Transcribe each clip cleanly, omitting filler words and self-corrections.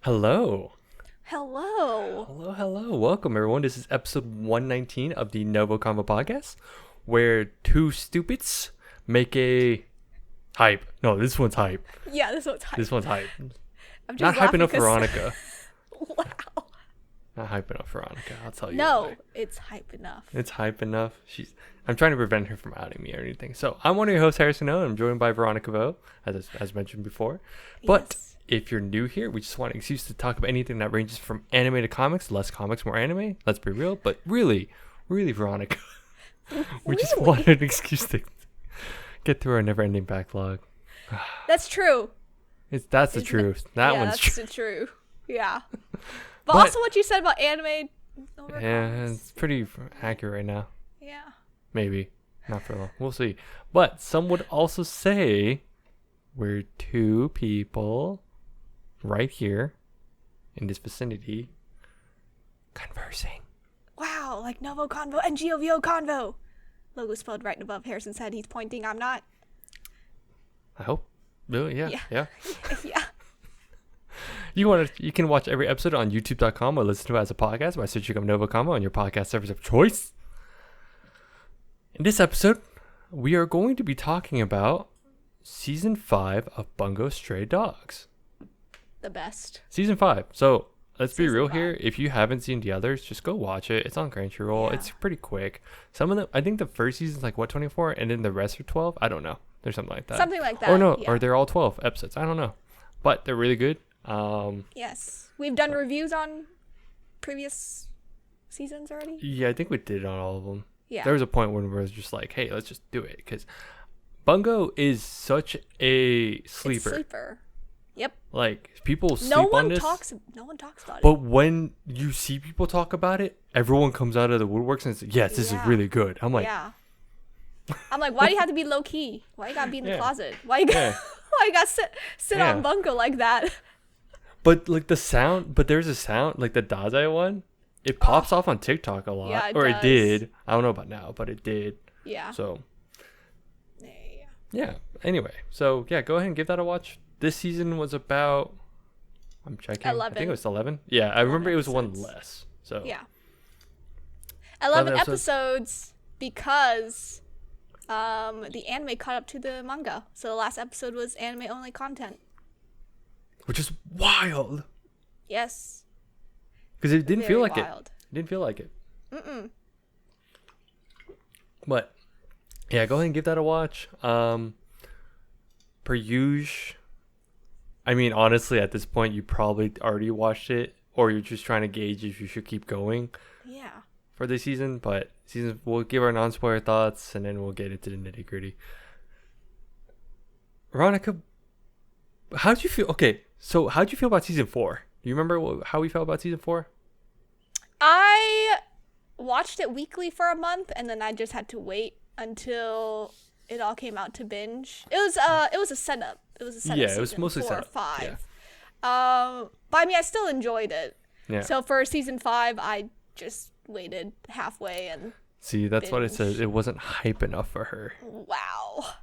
Hello. Hello. Hello. Welcome, everyone. This is episode 119 of the NgoVo Convo podcast, where two stupids make a hype. No, this one's hype. Yeah, this one's hype. This one's hype. I'm just Not hype enough because... Veronica. Wow. Not hype enough Veronica. I'll tell you. No, why. it's hype enough. It's hype enough. I'm trying to prevent her from outing me or anything. So I'm one of your hosts, Harrison O. I'm joined by Veronica Vo, as mentioned before. But Yes. if you're new here, we just want an excuse to talk about anything that ranges from anime to comics. Less comics, more anime. Let's be real. But really, Veronica, we just wanted an excuse to get through our never-ending backlog. That's true. That's the truth. That one's true. That's true. Yeah. But also what you said about anime. Yeah, it's pretty accurate right now. Yeah. Maybe. Not for long. We'll see. But some would also say we're two people right here in this vicinity conversing. Wow, like NgoVo Convo and NgoVo Convo. Logo spelled right above Harrison's head. He's pointing. I'm not. I hope. Really? Yeah. Yeah. You can watch every episode on youtube.com or listen to it as a podcast by searching up NgoVo Convo on your podcast service of choice. In this episode, we are going to be talking about Season 5 of Bungo Stray Dogs. The best. Season 5. So, let's be Season real 5. here. If you haven't seen the others, just go watch it. It's on Crunchyroll. Yeah. It's pretty quick. Some of them, I think the first season's like, 24? And then the rest are 12? I don't know. There's something like that. Something like that. Or no, yeah. or they're all 12 episodes. I don't know. But they're really good. Yes. We've done reviews on previous seasons already. Yeah, I think we did on all of them. Yeah. There was a point when we were just like, hey, let's just do it. Because Bungo is such a sleeper. It's sleeper. Yep. Like, people sleep on this. No one talks about it. But when you see people talk about it, everyone comes out of the woodworks and says, yes, this is really good. I'm like, yeah. I'm like, why do you have to be low key? Why you gotta be in the closet? Why you gotta, Yeah. why you gotta sit on Bungo like that? But like there's a sound, like the Dazai one, it pops off on TikTok a lot. Yeah, it It does. did. I don't know about now, but it did. Yeah. So, Yeah. yeah. Anyway, so yeah, go ahead and give that a watch. This season was about, I'm checking. 11. I think it was 11. Yeah, I remember it was one episodes. less. So, Yeah. 11 episodes. episodes because the anime caught up to the manga. So the last episode was anime only content. Which is wild. Yes. Because it didn't feel Very like it. wild. It didn't feel like it. But yeah, go ahead and give that a watch. Per usual, I mean, honestly, at this point, you probably already watched it, or you're just trying to gauge if you should keep going Yeah. for this season. But we'll give our non-spoiler thoughts, and then we'll get into the nitty-gritty. Veronica, how did you feel? Okay, so how did you feel about season 4? Do you remember how we felt about season 4? I watched it weekly for a month, and then I just had to wait until it all came out to binge. It was a setup. It was a setup. Yeah, it was season, mostly 4 or setup, 5. yeah. But I mean, I still enjoyed it. Yeah. So for season 5, I just waited halfway and See, that's what it binge. says. It wasn't hype enough for her. wow.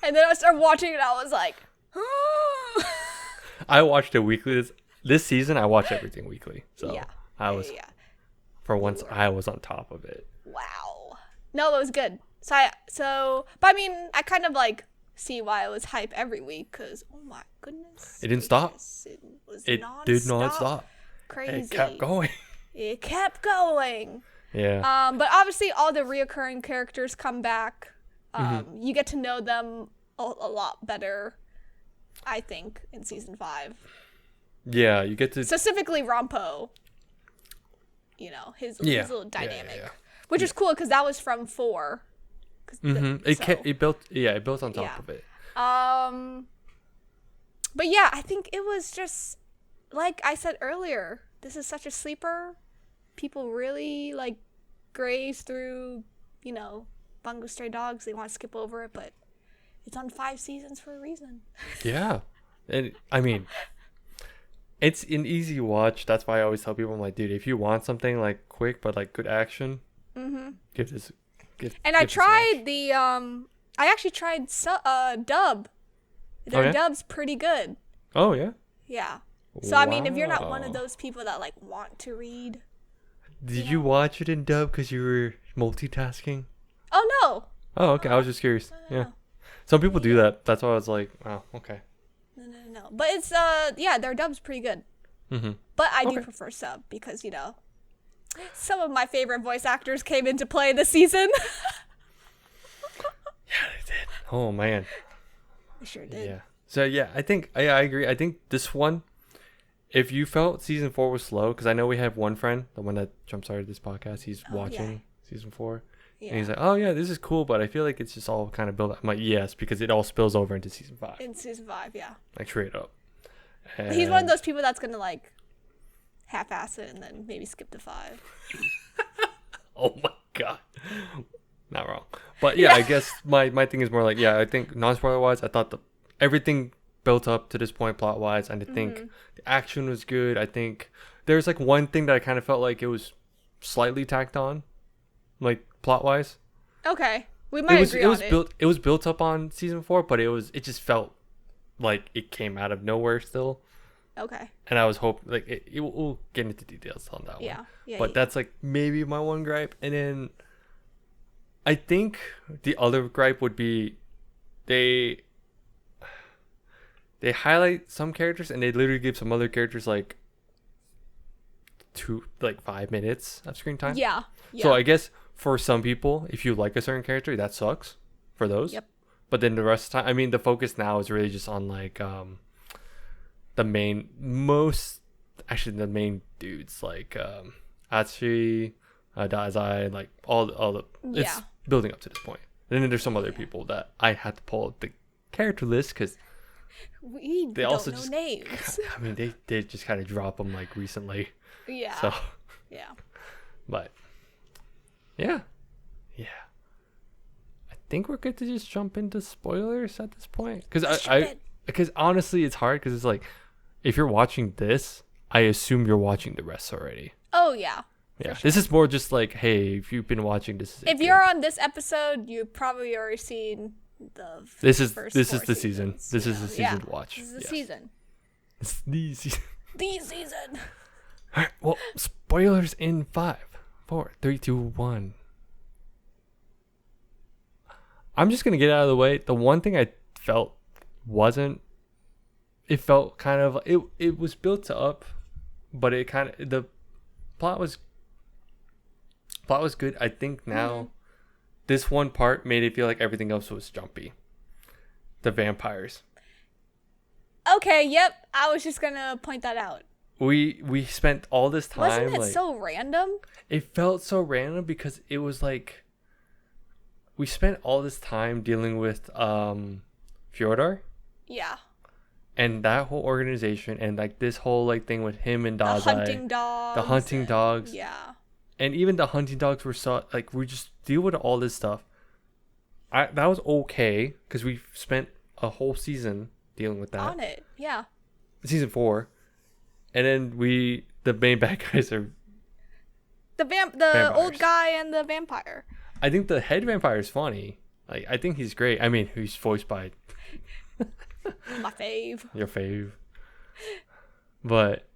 And then I started watching it, and I was like, I watched it weekly. This season, I watch everything weekly. So yeah. I was, Yeah. for once, I was on top of it. Wow. No, it was good. But I mean, I kind of like see why it was hype every week, because oh my goodness, It didn't stop. It was It did not stop. Crazy. It kept going. It kept going. Yeah. But obviously all the reoccurring characters come back. Mm-hmm. You get to know them a lot better, I think, in season 5. Yeah, you get to. Specifically Rampo. You know, his little Yeah, dynamic. yeah. Which is cool because that was from 4. It built on top Yeah. of it. But yeah, I think it was just like I said earlier, this is such a sleeper. People really like graze through, Bungo Stray Dogs. They want to skip over it, but it's on 5 seasons for a reason. Yeah. And I mean, it's an easy watch. That's why I always tell people, I'm like, dude, if you want something like quick but like good action, give this. And I tried the I actually tried dub. Their yeah? dub's pretty good. Oh yeah. Yeah. So I mean, if you're not one of Wow. those people that like want to read, Did you watch it in dub because you were multitasking? oh no, Oh, okay. I was just curious. Yeah. no, Some people do that. That's why I was like, oh, okay. no. But it's yeah, their dub's pretty good. Mm-hmm. But I do Okay. prefer sub because some of my favorite voice actors came into play this season. Yeah, they did. Oh man. I sure did. Yeah. So yeah, I think I agree. I think this one, if you felt season 4 was slow, because I know we have one friend, the one that jump started this podcast, he's Oh, watching season 4, Yeah. and he's like, "Oh yeah, this is cool," but I feel like it's just all kind of built up. I'm like, yes, because it all spills over into season 5, In season 5, yeah. like straight up. He's one of And- those people that's gonna like half-ass it and then maybe skip to 5. Oh my god. Not wrong. But yeah, I guess my thing is more like, yeah, I think non-spoiler wise, I thought everything built up to this point plot wise, and I think the action was good. I think there's like one thing that I kind of felt like it was slightly tacked on, like plot wise. Okay, we might agree it was on it. built it was built up on season 4, but it just felt like it came out of nowhere still. Okay. And I was hoping like we'll get into details on that one. Yeah. Yeah. But that's like maybe my one gripe. And then I think the other gripe would be they highlight some characters and they literally give some other characters like 5 minutes of screen time. Yeah. Yeah. So I guess for some people, if you like a certain character, that sucks for those. Yep. But then the rest of the time, I mean, the focus now is really just on like the main dudes like Atsushi, Dazai, like all the it's Yeah. building up to this point. And then there's some other people that I had to pull up the character list because we they don't also know just- names. I mean they did just kind of drop them like recently. Yeah. So, Yeah. but yeah. I think we're good to just jump into spoilers at this point because honestly it's hard because it's like if you're watching this, I assume you're watching the rest already. Oh yeah. Yeah, sure. this is more just like, hey, if you've been watching this, If you're on this episode, you've probably already seen the this is first this 4 is the season. seasons, This you is the know? season Yeah. to watch. This is the Yes. season. It's the season. The season. All right, well, spoilers in 5, 4, 3, 2, 1. I'm just gonna get out of the way. The one thing I felt wasn't. It felt kind of it was built up, but it kind of the plot was good. I think now this one part made it feel like everything else was jumpy. The vampires. Okay. Yep. I was just gonna point that out. We spent all this time. Wasn't it like, so random? it felt so random because it was like we spent all this time dealing with Fyodor Yeah. and that whole organization and like this whole like thing with him and The Dazai. hunting dogs. The hunting and- dogs. Yeah. And even the hunting dogs were so like we just deal with all this stuff. That was okay because we spent a whole season dealing with that. On it. Yeah. Season 4. And then the main bad guys are The Vampires. old guy and the vampire. I think the head vampire is funny. Like I think he's great. I mean, he's voiced by My fave. your fave. But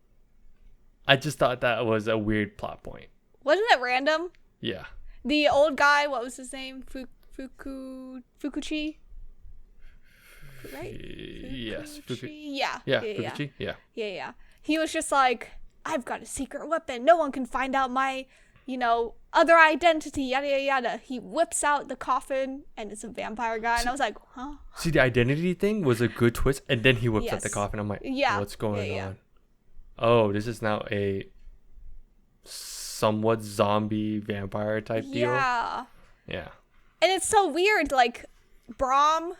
I just thought that was a weird plot point. Wasn't it random? Yeah. The old guy, what was his name? Fukuchi? Right? Yes. Yeah. Yeah, Yeah. Fukuchi. Yeah. Yeah. He was just like, I've got a secret weapon. No one can find out my, other identity, yada, yada, yada. He whips out the coffin, and it's a vampire guy. And I was like, huh? See, the identity thing was a good twist, and then he whips out the Yes. coffin. I'm like, Yeah. what's going Yeah. on? Oh, this is now a somewhat zombie vampire type deal. Yeah. Yeah. And it's so weird, like, Brahm,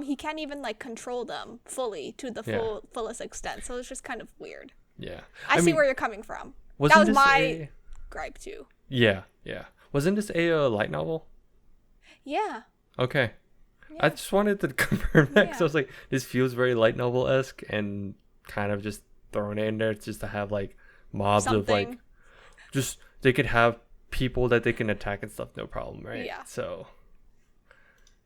he can't even, like, control them fully to the fullest extent. So it's just kind of weird. Yeah. I see mean, where you're coming from. That wasn't was this my gripe, too. Yeah. Wasn't this a light novel? Yeah. Okay. Yeah. I just wanted to confirm that because Yeah. I was like, this feels very light novel-esque and kind of just thrown in there just to have like mobs of like, Something. just they could have people that they can attack and stuff, no problem, right? Yeah. So,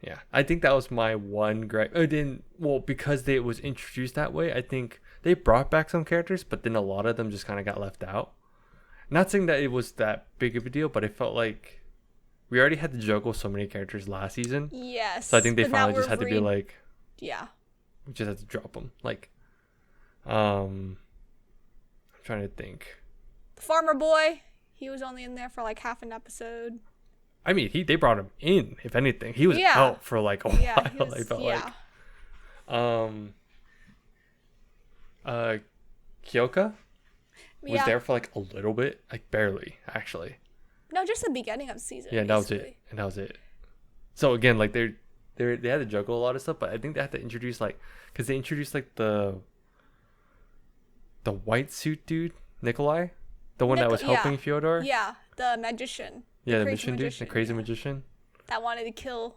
Yeah, I think that was my one gripe. It didn't, well, because it was introduced that way. I think they brought back some characters, but then a lot of them just kind of got left out. Not saying that it was that big of a deal, but it felt like we already had to juggle so many characters last season. Yes. So I think they but now finally just we're had to be like, yeah. we just had to drop them. Like, I'm trying to think. The farmer boy, he was only in there for like half an episode. I mean, they brought him in. If anything, he was out for like a while. I felt like. Kyoka was there for like a little bit, like barely actually. No, just the beginning of the season. Yeah, that was it. And that was it. So again, like they had to juggle a lot of stuff, but I think they had to introduce like, because they introduced like the white suit dude, Nikolai, the one that was helping Fyodor. Yeah, the magician. Yeah, the magician dude, the crazy magician. That wanted to kill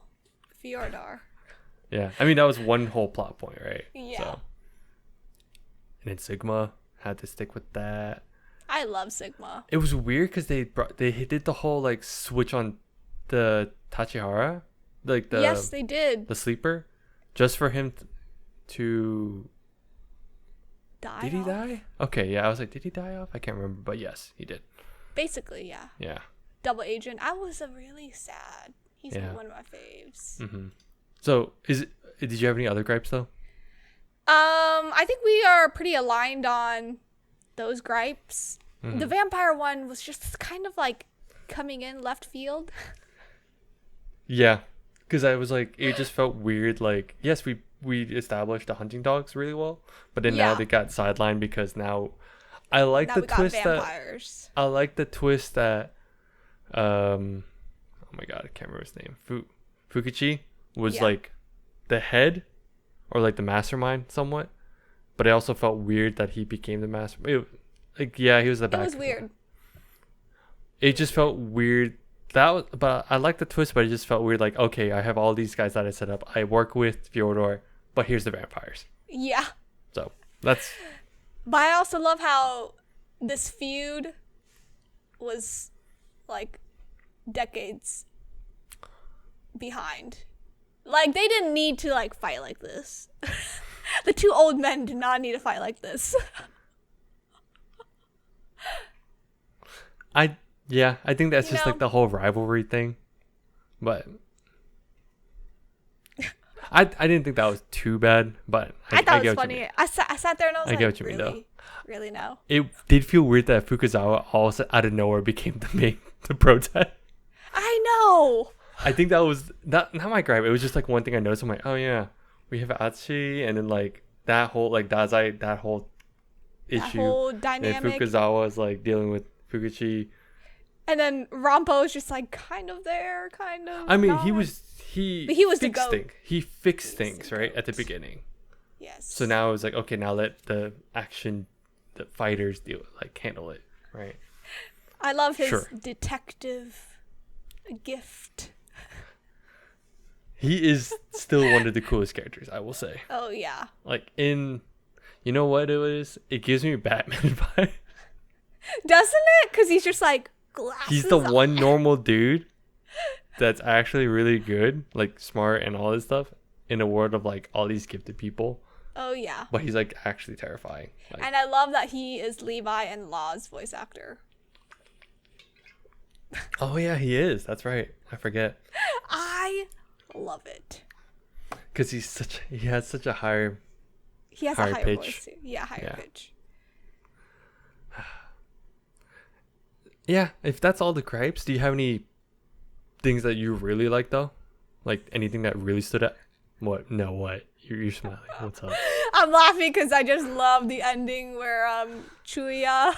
Fyodor. Yeah, I mean that was one whole plot point, right? Yeah. So. And then Sigma had to stick with that. I love Sigma. It was weird because they did the whole like switch on the Tachihara, like the yes they did the sleeper, just for him to die. Did he die? Okay, yeah, I was like, did he die off? I can't remember, but yes, he did. Basically, yeah. Yeah. Double agent. I was really sad. He's one of my faves. Mm-hmm. So did you have any other gripes though? I think we are pretty aligned on those gripes. Mm-hmm. The vampire one was just kind of like coming in left field. Yeah, because I was like, it just felt weird. Like, yes, we established the hunting dogs really well, but then now they got sidelined because now I like the twist that I like the twist that oh my god, I can't remember his name. Fukichi was like the head or like the mastermind somewhat, but it also felt weird that he became the mastermind. He was the back. It was weird. It just felt weird. But I like the twist, but it just felt weird. Like, okay, I have all these guys that I set up. I work with Fyodor, but here's the vampires. Yeah. So that's. But I also love how this feud was like decades behind. Like, they didn't need to like fight like this. The two old men did not need to fight like this. I think that's just like the whole rivalry thing, but I didn't think that was too bad. But I thought it was funny. I sat there and I was like, get what you mean, though. Really no. It did feel weird that Fukuzawa all out of nowhere became the protest. I know. I think that was not my gripe. It was just like one thing I noticed. I'm like, oh yeah, we have Atsushi, and then like that whole like Dazai, that whole issue, that whole dynamic. And Fukuzawa is like dealing with Fukichi. And then Rampo is just like kind of there, kind of. I mean, not. he was the goat. He fixed things right at the beginning. Yes. So now it was like, okay, now let the fighters handle it, right? I love his detective gift. He is still one of the coolest characters, I will say. Oh yeah. Like you know what it is? It gives me Batman vibe. Doesn't it? Because he's just like glasses. He's the one normal dude that's actually really good, like smart and all this stuff, in a world of like all these gifted people. Oh yeah. But he's like actually terrifying. Like, and I love that he is Levi and Law's voice actor. Oh yeah, he is. That's right. I forget. I love it. Because he has such a higher. He has a higher pitch. Voice too. Yeah, higher pitch. Yeah, if that's all the gripes, do you have any things that you really like though? Like anything that really stood out? What? No, what? You're smiling. What's up? I'm laughing because I just love the ending where Chuya.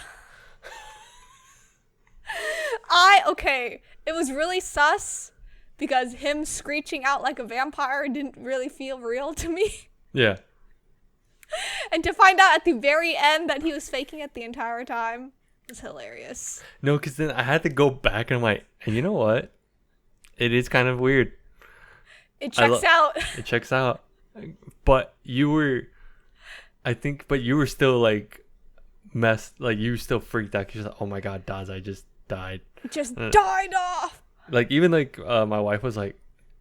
It was really sus because him screeching out like a vampire didn't really feel real to me. Yeah. And to find out at the very end that he was faking it the entire time was hilarious. No, because then I had to go back and I'm like, and you know what? It is kind of weird. It checks out. It checks out. But you were still like messed, like you were still freaked out because you're like, oh my god, Dazai just died. Died off. Like even like my wife was like,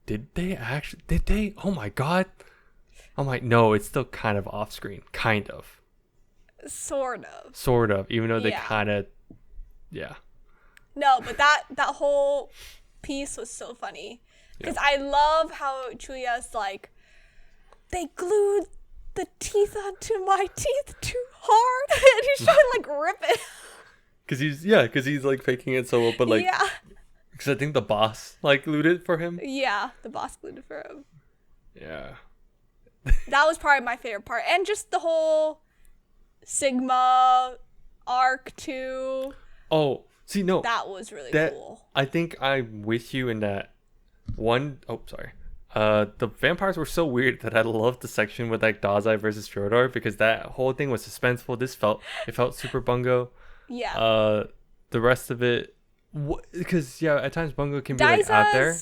did they? Oh my god. I'm like, no, it's still kind of off screen. Kind of. Sort of. Sort of. Even though they Yeah. kind of, yeah. No, but that whole piece was so funny. Because I love how Chuya's like, they glued the teeth onto my teeth too hard. And he's trying to like rip it. Because he's like faking it so well, but like, yeah. because I think the boss like glued it for him. Yeah, the boss glued it for him. Yeah. That was probably my favorite part. And just the whole Sigma arc too. Oh, see, no. That was really that, cool. I think I'm with you in that one. Oh, sorry. The vampires were so weird that I loved the section with like Dazai versus Fyodor because that whole thing was suspenseful. It felt super Bungo. Yeah. The rest of it, because at times Bungo can be like out there.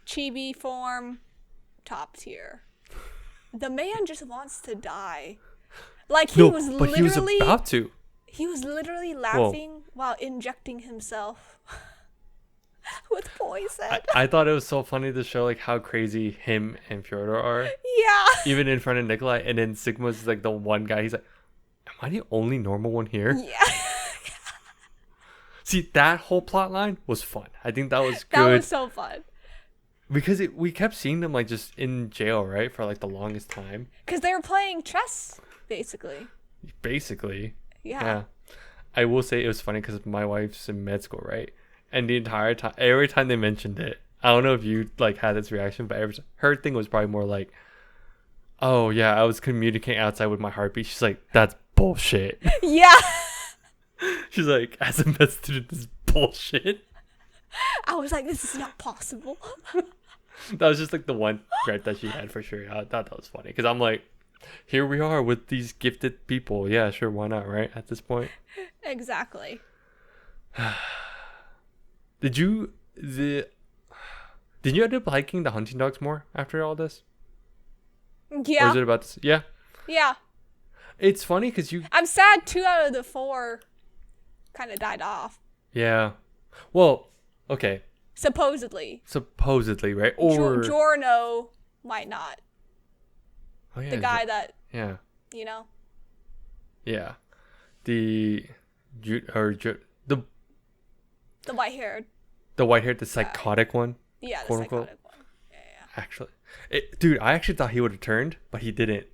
Chibi form, top tier. The man just wants to die. Like he was about to. He was literally laughing while injecting himself with poison. I thought it was so funny to show like how crazy him and Fyodor are. Yeah. Even in front of Nikolai, and then Sigma's like the one guy. He's like, "Am I the only normal one here?" Yeah. See, that whole plot line was fun. I think that was good. That was so fun. Because we kept seeing them like just in jail, right, for like the longest time. Because they were playing chess, basically. Basically. Yeah. I will say it was funny because my wife's in med school, right? And the entire time, every time they mentioned it, I don't know if you like had this reaction, but her thing was probably more like, "Oh yeah, I was communicating outside with my heartbeat." She's like, "That's bullshit." Yeah. She's like, "As a med student, this is bullshit." I was like, this is not possible. That was just like the one gripe that she had for sure. I thought that was funny because I'm like, here we are with these gifted people. Yeah, sure, why not, right? At this point. Exactly. Did you end up liking the hunting dogs more after all this? Yeah. Or is it about this? Yeah. Yeah. It's funny because I'm sad 2 out of the 4 kind of died off. Yeah. Well, okay. Supposedly, right? Or Giorno might not. oh, yeah, The guy that, yeah. you know. Yeah. The white-haired. the white-haired, the psychotic one. Yeah, the quote, psychotic unquote. one. Yeah. Actually, dude, I actually thought he would have turned, but he didn't.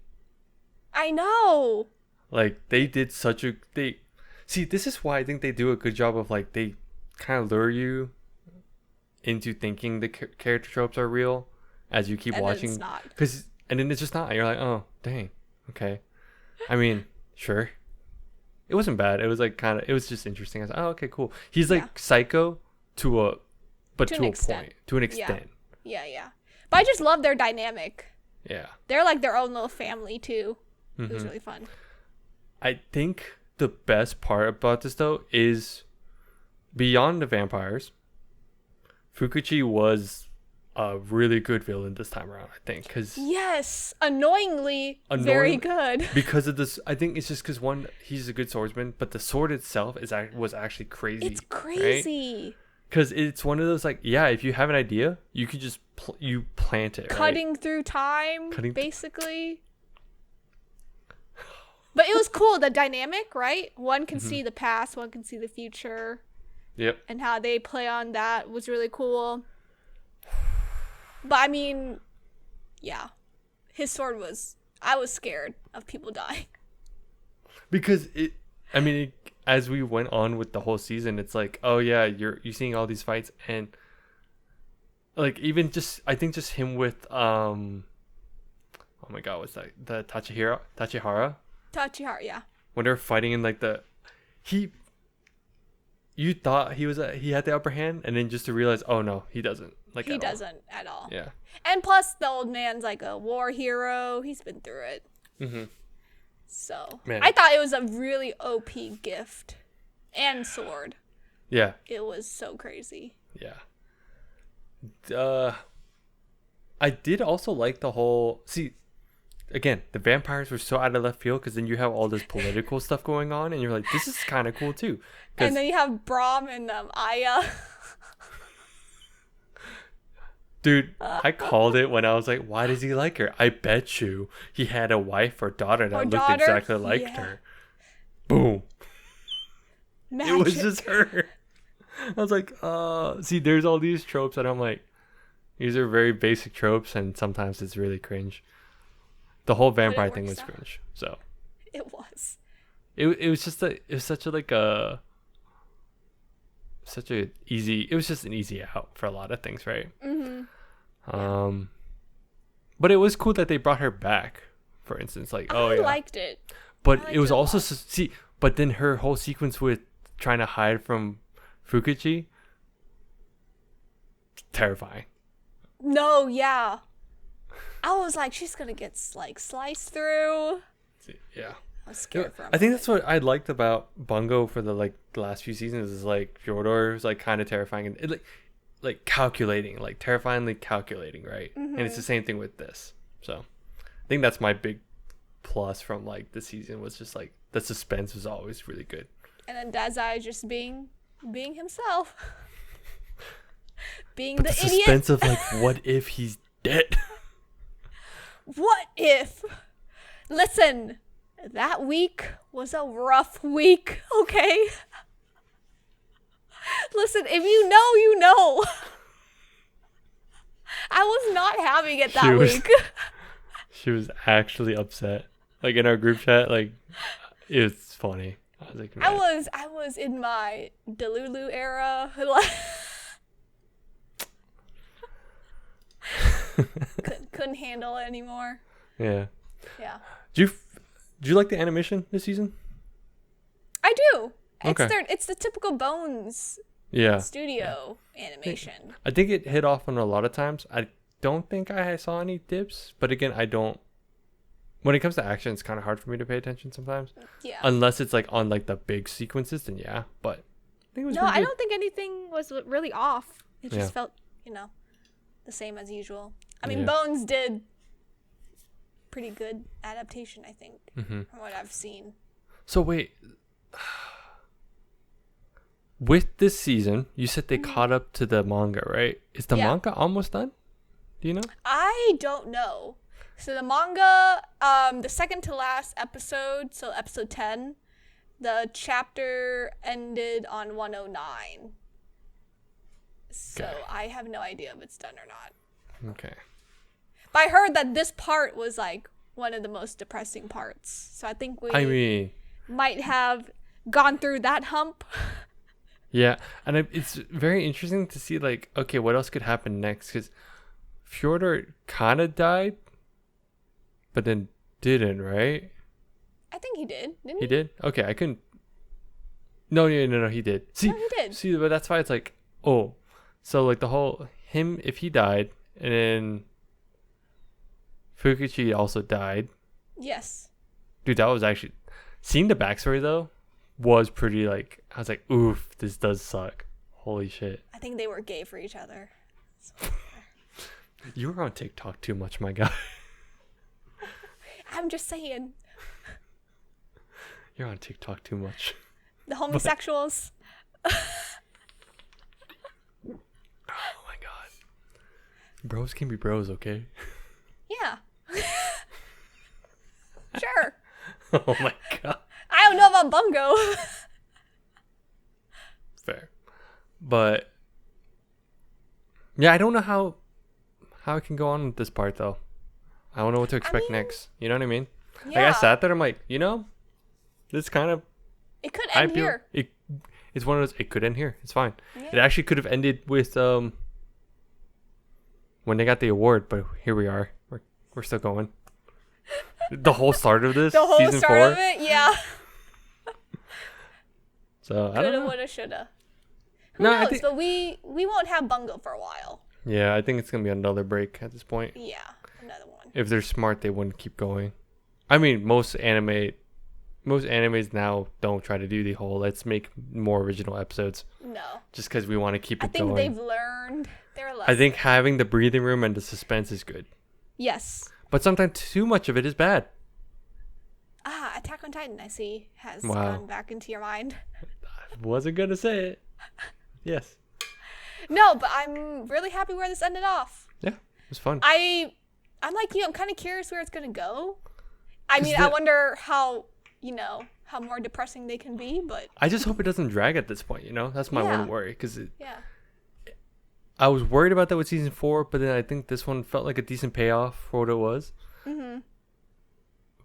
I know. Like they did see, this is why I think they do a good job of like they kind of lure you into thinking the character tropes are real as you keep And watching. it's not. And then it's just not. You're like, oh dang, okay. I mean, sure. It wasn't bad. It was like it was just interesting. I was like, oh, okay, cool. He's like psycho to a point, to an extent. Yeah. But I just love their dynamic. Yeah. They're like their own little family too. Mm-hmm. It was really fun. I think the best part about this though is beyond the vampires, Fukuchi was a really good villain this time around, I think, because Yes, annoyingly very good. because of this. I think it's just because one, he's a good swordsman, but the sword itself was actually crazy. It's crazy. Because it's one of those like, yeah, if you have an idea, you can just you plant it. Cutting right? through time, Cutting basically. But it was cool, the dynamic, right? One can see the past, one can see the future. Yep. And how they play on that was really cool. But I mean, yeah. His sword I was scared of people dying. Because as we went on with the whole season, it's like, oh yeah, you're seeing all these fights, and like even just I think just him with oh my god, what's that? The Tachihara? Tachihara, yeah. When they're fighting in like you thought he had the upper hand, and then just to realize, oh no, he doesn't. Like he doesn't at all. Yeah. And plus, the old man's like a war hero. He's been through it. Mm-hmm. So Man. I thought it was a really OP gift and sword. Yeah. It was so crazy. Yeah. I did also like the whole. See, again, the vampires were so out of left field because then you have all this political stuff going on, and you're like, this is kind of cool too. And then you have Brahm and Aya. Dude, I called it when I was like, why does he like her? I bet you he had a wife or daughter that looked exactly like her. Boom. Magic. It was just her. I was like, see, there's all these tropes that I'm like, these are very basic tropes, and sometimes it's really cringe. The whole vampire thing was cringe. So it was. It was just it was such a like a such a easy. It was just an easy out for a lot of things, right? Mm-hmm. But it was cool that they brought her back. For instance, like I liked it. But it was also see. But then her whole sequence with trying to hide from Fukichi, terrifying. No, yeah. I was like, she's gonna get like sliced through. Yeah. I was scared for him. I think that's what I liked about Bungo for the last few seasons is like Fyodor was like kind of terrifying and it, like calculating, like terrifyingly calculating, right? Mm-hmm. And it's the same thing with this. So I think that's my big plus from like the season was just like the suspense was always really good. And then Dazai just being himself. Being but the idiot. Suspense of like, what if he's dead? What if? Listen, that week was a rough week, okay? Listen, if you know, you know. I was not having it that week. She was actually upset. Like in our group chat, like it was funny. I was like, man. I was in my Delulu era. couldn't handle it anymore. Yeah. Yeah. Do you like the animation this season? I do. Okay. It's the typical Bones studio animation. I think it hit off on a lot of times. I don't think I saw any dips, but again, I don't. When it comes to action, it's kind of hard for me to pay attention sometimes. Yeah. Unless it's like on like the big sequences, then yeah. But I think it was. No, I don't think anything was really off. It just felt, the same as usual. I mean, Bones did pretty good adaptation, I think, from what I've seen. So wait, with this season, you said they caught up to the manga, right? Is the manga almost done? Do you know? I don't know. So the manga, the second to last episode, so episode 10, the chapter ended on 109. So I have no idea if it's done or not. Okay. But I heard that this part was like one of the most depressing parts. So I think we might have gone through that hump. Yeah, and it's very interesting to see like, okay, what else could happen next? Because Fyodor kind of died, but then didn't, right? I think he did, didn't he? He did? Okay, I couldn't. No, he did. See, no, he did. See, but that's why it's like, oh, so like the whole him if he died, and then Fukichi also died. Yes. Dude, that was actually seeing the backstory though was pretty like I was like, oof, this does suck. Holy shit. I think they were gay for each other. You were on TikTok too much, my guy. I'm just saying. You're on TikTok too much. The homosexuals. Oh my god. Bros can be bros, okay? Yeah. Sure. Oh my god. I don't know about Bungo. Fair. But yeah, I don't know how it can go on with this part though. I don't know what to expect next. You know what I mean? Yeah. Like I sat there, I'm like, this kind of it could end here. It's one of those. It could end here. It's fine. Yeah. It actually could have ended with when they got the award, but here we are. We're still going. The whole start of this, the whole season start 4. of it, yeah. So I don't know. Coulda, woulda, shoulda. Who knows? But we won't have Bungo for a while. Yeah, I think it's gonna be another break at this point. Yeah, another one. If they're smart, they wouldn't keep going. I mean, most animes now don't try to do the whole let's make more original episodes. No. Just because we want to keep it going. I think they've learned their lesson. I think having the breathing room and the suspense is good. Yes. But sometimes too much of it is bad. Attack on Titan, I see, has gone back into your mind. I wasn't going to say it. Yes. No, but I'm really happy where this ended off. was fun. I'm like you. I'm kind of curious where it's gonna go. I 'Cause mean, I wonder how how more depressing they can be. But I just hope it doesn't drag at this point. That's my Yeah. one worry. Because yeah, I was worried about that with season 4, but then I think this one felt like a decent payoff for what it was. mm-hmm.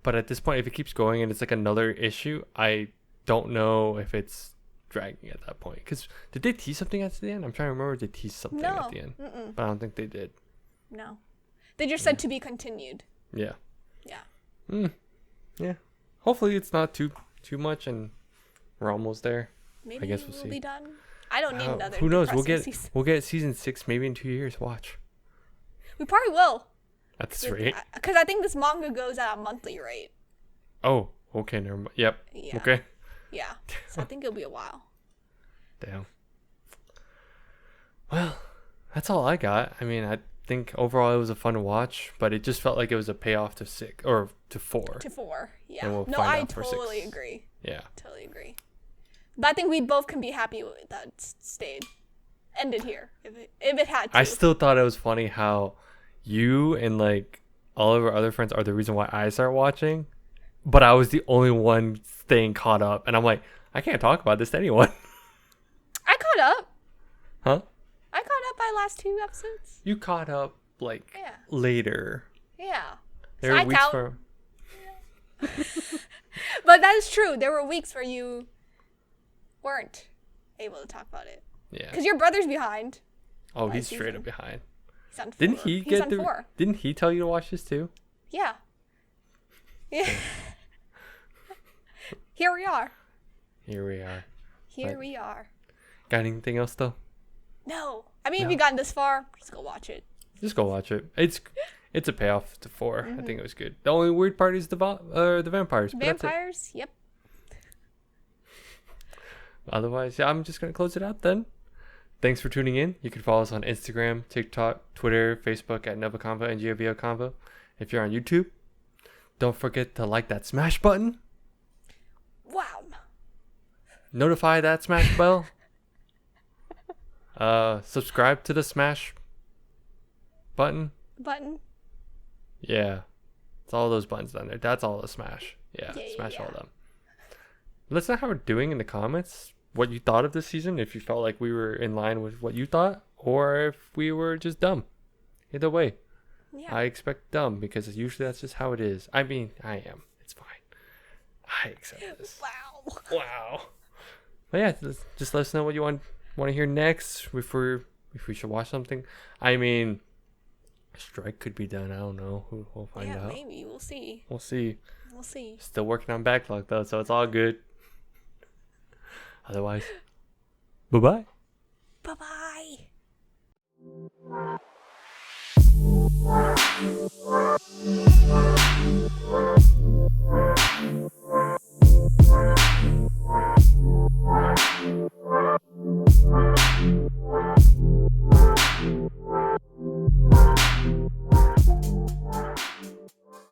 But at this point, if it keeps going and it's like another issue, I don't know if it's dragging at that point. Because did they tease something at the end? I'm trying to remember if they teased something No. at the end. Mm-mm. But I don't think they did. No, they just said to be continued. Yeah. Yeah. Yeah. Hopefully it's not too much and we're almost there. Maybe guess we'll see. be done. I don't need another. Who knows? depressing season. We'll get season 6 maybe in 2 years. Watch. We probably will. At this rate. Because I think this manga goes at a monthly rate. Oh, okay. Never mind. Yep. Yeah. Okay. Yeah. So I think it'll be a while. Damn. Well, that's all I got. I mean, I think overall it was a fun watch, but it just felt like it was a payoff to 6 or to 4. To 4. Yeah. And we'll No, find I out for totally 6. agree. Yeah. Totally agree. But I think we both can be happy with that ended here if it had to. I still thought it was funny how you and like all of our other friends are the reason why I start watching, but I was the only one staying caught up, and I'm like, I can't talk about this to anyone. I caught up. Huh? I caught up by last 2 episodes. You caught up like Yeah. later. Yeah. There So were I weeks count. for But that is true. There were weeks where you weren't able to talk about it. yeah. Because your brother's behind. Oh, by he's straight season. up behind. He's on 4. Didn't he He's get on the? 4. Didn't he tell you to watch this too? Yeah. Yeah. Here we are. Here we are. Here But- we are. Got anything else though? No. I mean, if No. you gotten this far, just go watch it. Just go watch it. It's a payoff to 4. Mm-hmm. I think it was good. The only weird part is the vampires. But that's it. Vampires? Yep. Otherwise, yeah, I'm just gonna close it out then. Thanks for tuning in. You can follow us on Instagram, TikTok, Twitter, Facebook at NgoVo Convo and NgoVo Convo. If you're on YouTube, don't forget to like that smash button. Wow. Notify that smash bell. Subscribe to the smash button. Button. Yeah, it's all those buttons down there. That's all the smash. Yeah, Yeah, smash all yeah. of them. Let us know how we're doing in the comments. What you thought of this season, if you felt like we were in line with what you thought, or if we were just dumb. Either way, Yeah. I expect dumb because usually that's just how it is. I mean, I am. It's fine. I accept this. Wow. Wow. But yeah, just let us know what you want to hear next. If we should watch something. I mean, strike could be done. I don't know. We'll find Yeah, out. maybe. We'll see. We'll see. We'll see. Still working on backlog though, so it's all good. Otherwise, bye bye. Bye-bye.